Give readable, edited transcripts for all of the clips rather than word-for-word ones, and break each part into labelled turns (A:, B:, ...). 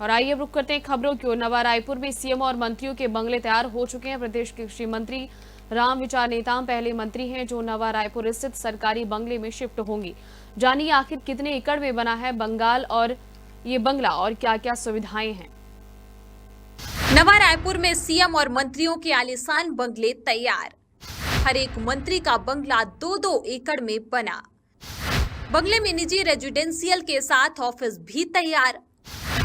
A: और आइए रुक करते हैं खबरों की ओर। नवा रायपुर में सीएम और मंत्रियों के बंगले तैयार हो चुके हैं। प्रदेश के कृषि मंत्री राम विचार नेताम पहले मंत्री हैं जो नवा रायपुर स्थित सरकारी बंगले में शिफ्ट होंगी। जानिए आखिर कितने एकड़ में बना है बंगाल और ये बंगला और क्या क्या सुविधाएं हैं।
B: नवा रायपुर में सीएम और मंत्रियों के आलीशान बंगले तैयार। हर एक मंत्री का बंगला 2-2 एकड़ में बना। बंगले में निजी रेजिडेंशियल के साथ ऑफिस भी तैयार।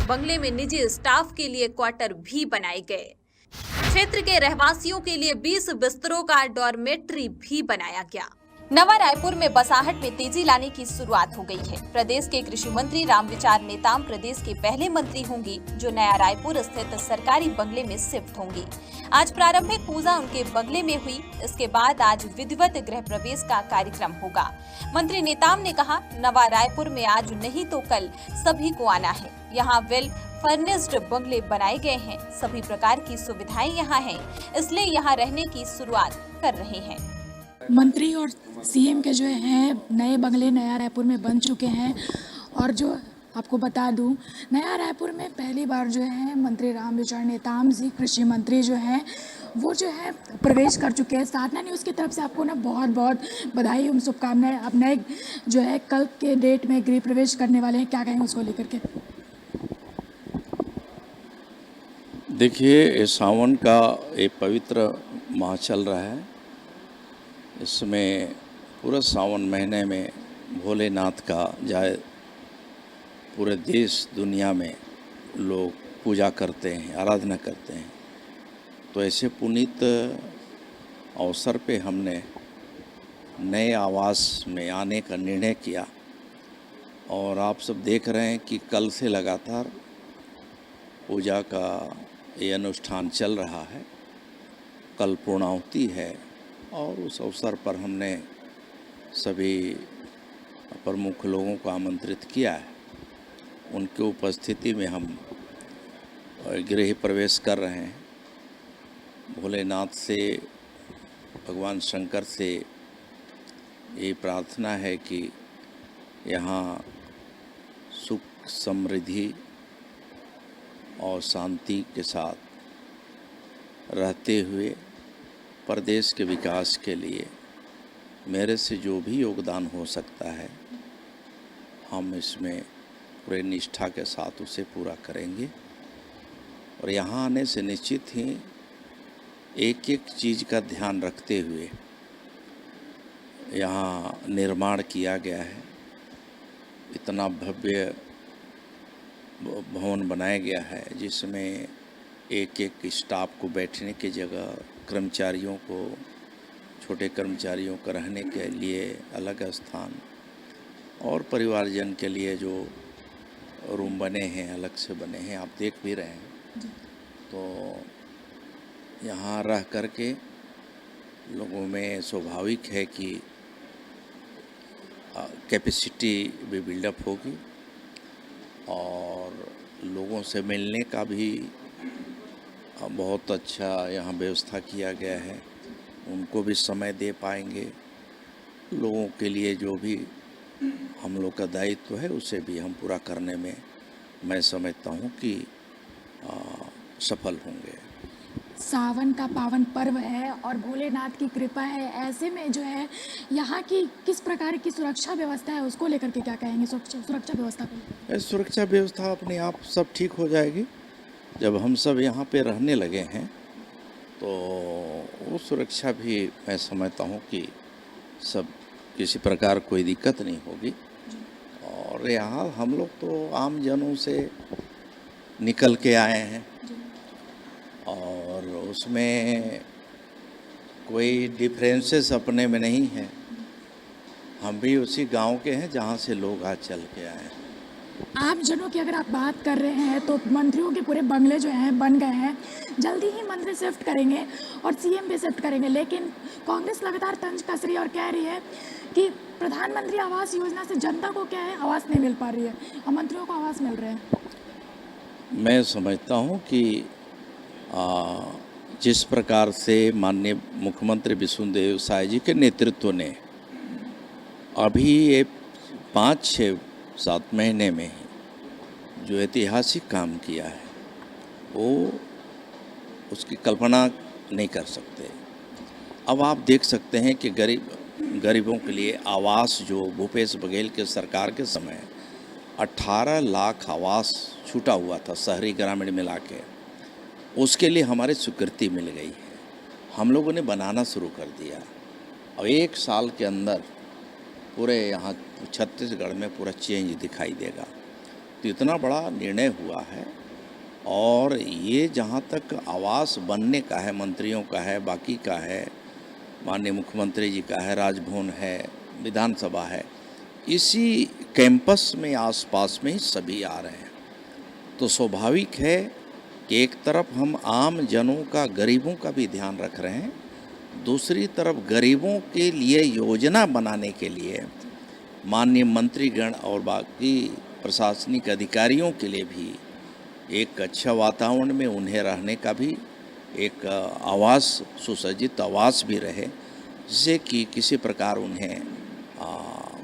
B: बंगले में निजी स्टाफ के लिए क्वार्टर भी बनाए गए। क्षेत्र के रहवासियों के लिए 20 बिस्तरों का डॉर्मेट्री भी बनाया गया। नवा रायपुर में बसाहट में तेजी लाने की शुरुआत हो गई है। प्रदेश के कृषि मंत्री राम विचार नेताम प्रदेश के पहले मंत्री होंगी जो नया रायपुर स्थित सरकारी बंगले में शिफ्ट होंगी। आज प्रारंभिक पूजा उनके बंगले में हुई। इसके बाद आज विधिवत गृह प्रवेश का कार्यक्रम होगा। मंत्री नेताम ने कहा, नवा रायपुर में आज नहीं तो कल सभी को आना है। यहाँ वेल फर्निश्ड बंगले बनाए गए हैं। सभी प्रकार की सुविधाएं यहाँ हैं, इसलिए यहाँ रहने की शुरुआत कर रहे हैं।
C: मंत्री और सीएम के जो हैं नए बंगले नया रायपुर में बन चुके हैं। और जो आपको बता दूं, नया रायपुर में पहली बार जो है मंत्री राम विचार नेताम जी कृषि मंत्री जो हैं वो जो है प्रवेश कर चुके हैं। साधना न्यूज़ की तरफ से आपको ना बहुत बहुत बधाई एवं शुभकामनाएं। आप नए जो है कल के डेट में गृह प्रवेश करने वाले हैं, क्या कहेंगे उसको लेकर के?
D: देखिए, सावन का एक पवित्र माह चल रहा है। इसमें पूरा सावन महीने में भोलेनाथ का जाए पूरे देश दुनिया में लोग पूजा करते हैं, आराधना करते हैं। तो ऐसे पुनीत अवसर पे हमने नए आवास में आने का निर्णय किया। और आप सब देख रहे हैं कि कल से लगातार पूजा का ये अनुष्ठान चल रहा है। कल पूर्णाहुति है और उस अवसर पर हमने सभी प्रमुख लोगों को आमंत्रित किया है। उनकी उपस्थिति में हम गृह प्रवेश कर रहे हैं। भोलेनाथ से, भगवान शंकर से ये प्रार्थना है कि यहाँ सुख, समृद्धि और शांति के साथ रहते हुए प्रदेश के विकास के लिए मेरे से जो भी योगदान हो सकता है हम इसमें पूरे निष्ठा के साथ उसे पूरा करेंगे। और यहाँ आने से निश्चित ही एक एक चीज़ का ध्यान रखते हुए यहाँ निर्माण किया गया है। इतना भव्य भवन बनाया गया है जिसमें एक एक स्टाफ को बैठने की जगह, कर्मचारियों को, छोटे कर्मचारियों को रहने के लिए अलग स्थान और परिवारजन के लिए जो रूम बने हैं अलग से बने हैं, आप देख भी रहे हैं। तो यहाँ रह करके लोगों में स्वाभाविक है कि कैपेसिटी भी बिल्डअप होगी और लोगों से मिलने का भी बहुत अच्छा यहाँ व्यवस्था किया गया है। उनको भी समय दे पाएंगे। लोगों के लिए जो भी हम लोग का दायित्व है उसे भी हम पूरा करने में मैं समझता हूँ कि सफल होंगे।
C: सावन का पावन पर्व है और भोलेनाथ की कृपा है। ऐसे में जो है यहाँ की किस प्रकार की सुरक्षा व्यवस्था है उसको लेकर के क्या कहेंगे? सुरक्षा व्यवस्था को,
D: सुरक्षा व्यवस्था अपने आप सब ठीक हो जाएगी। जब हम सब यहाँ पे रहने लगे हैं तो वो सुरक्षा भी मैं समझता हूँ कि सब किसी प्रकार कोई दिक्कत नहीं होगी। और यहाँ हम लोग तो आम जनों से निकल के आए हैं और उसमें कोई डिफरेंसेस अपने में नहीं है। हम भी उसी गांव के हैं जहाँ से लोग आज चल के आए हैं।
C: आम जनों की अगर आप बात कर रहे हैं तो मंत्रियों के पूरे बंगले जो हैं बन गए हैं। जल्दी ही मंत्री शिफ्ट करेंगे और सीएम भी शिफ्ट करेंगे। लेकिन कांग्रेस लगातार तंज कस रही है और कह रही है कि प्रधानमंत्री आवास योजना से जनता को क्या है, आवास नहीं मिल पा रही है और मंत्रियों को आवास मिल रहे हैं। मैं
D: समझता हूँ कि जिस प्रकार से माननीय मुख्यमंत्री विष्णुदेव साय जी के नेतृत्व ने अभी ये 5-6-7 महीने में ही जो ऐतिहासिक काम किया है वो उसकी कल्पना नहीं कर सकते। अब आप देख सकते हैं कि गरीबों के लिए आवास जो भूपेश बघेल के सरकार के समय 18 लाख आवास छूटा हुआ था शहरी ग्रामीण मिला के, उसके लिए हमारी स्वीकृति मिल गई है। हम लोगों ने बनाना शुरू कर दिया। अब 1 साल के अंदर पूरे यहाँ छत्तीसगढ़ में पूरा चेंज दिखाई देगा। तो इतना बड़ा निर्णय हुआ है। और ये जहाँ तक आवास बनने का है, मंत्रियों का है, बाकी का है, माननीय मुख्यमंत्री जी का है, राजभवन है, विधानसभा है, इसी कैंपस में आसपास में ही सभी आ रहे हैं। तो स्वाभाविक है कि एक तरफ हम आम जनों का, गरीबों का भी ध्यान रख रहे हैं, दूसरी तरफ गरीबों के लिए योजना बनाने के लिए माननीय मंत्रीगण और बाकी प्रशासनिक अधिकारियों के लिए भी एक अच्छा वातावरण में उन्हें रहने का भी एक आवास, सुसज्जित आवास भी रहे, जिससे कि किसी प्रकार उन्हें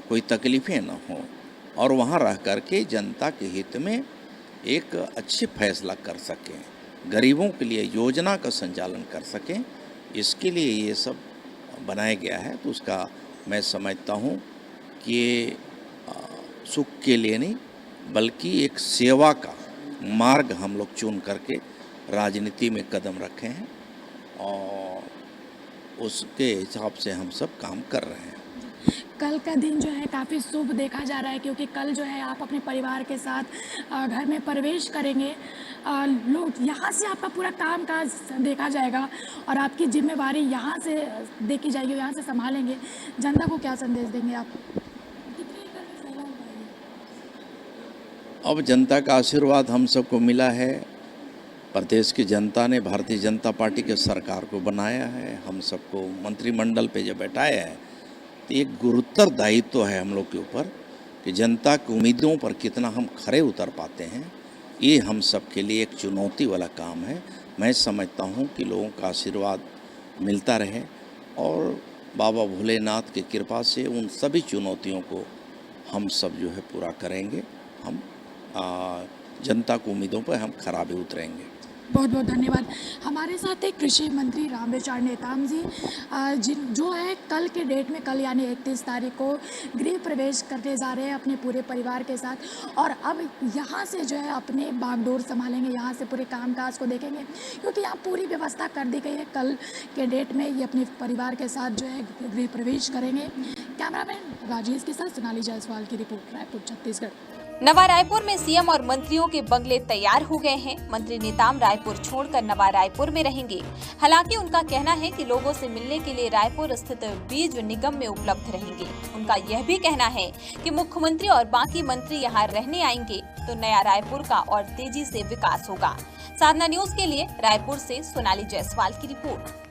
D: कोई तकलीफ़ें न हो और वहाँ रह कर के जनता के हित में एक अच्छी फैसला कर सकें, गरीबों के लिए योजना का संचालन कर सकें। इसके लिए ये सब बनाया गया है। तो उसका मैं समझता हूँ कि ये सुख के लिए नहीं बल्कि एक सेवा का मार्ग हम लोग चुन करके राजनीति में कदम रखे हैं और उसके हिसाब से हम सब काम कर रहे हैं।
C: कल का दिन जो है काफ़ी शुभ देखा जा रहा है, क्योंकि कल जो है आप अपने परिवार के साथ घर में प्रवेश करेंगे। लोग यहाँ से आपका पूरा काम काज देखा जाएगा और आपकी जिम्मेवारी यहाँ से देखी जाएगी, यहाँ से संभालेंगे। जनता को क्या संदेश देंगे आप?
D: अब जनता का आशीर्वाद हम सबको मिला है। प्रदेश की जनता ने भारतीय जनता पार्टी के सरकार को बनाया है, हम सबको मंत्रिमंडल पे जब बैठाया है, तो एक गुरुतर दायित्व है हम लोग के ऊपर कि जनता की उम्मीदों पर कितना हम खरे उतर पाते हैं। ये हम सब के लिए एक चुनौती वाला काम है। मैं समझता हूँ कि लोगों का आशीर्वाद मिलता रहे और बाबा भोलेनाथ की कृपा से उन सभी चुनौतियों को हम सब जो है पूरा करेंगे। हम जनता की उम्मीदों पर हम खरा भी उतरेंगे।
C: बहुत बहुत धन्यवाद। हमारे साथ एक कृषि मंत्री रामविचार नेताम जी जो है कल के डेट में, कल यानी 31 तारीख को गृह प्रवेश करने जा रहे हैं अपने पूरे परिवार के साथ और अब यहाँ से जो है अपने बागडोर संभालेंगे, यहाँ से पूरे कामकाज को देखेंगे, क्योंकि यहाँ पूरी व्यवस्था कर दी गई है। कल के डेट में ये अपने परिवार के साथ जो है गृह प्रवेश करेंगे। कैमरामैन राजेश के साथ सोनाली जायसवाल की रिपोर्ट, रायपुर, छत्तीसगढ़।
B: नवा रायपुर में सीएम और मंत्रियों के बंगले तैयार हो गए हैं। मंत्री नेताम रायपुर छोड़कर नवा रायपुर में रहेंगे। हालांकि उनका कहना है कि लोगों से मिलने के लिए रायपुर स्थित बीज निगम में उपलब्ध रहेंगे। उनका यह भी कहना है कि मुख्यमंत्री और बाकी मंत्री यहां रहने आएंगे तो नया रायपुर का और तेजी से विकास होगा। साधना न्यूज के लिए रायपुर से सोनाली जायसवाल की रिपोर्ट।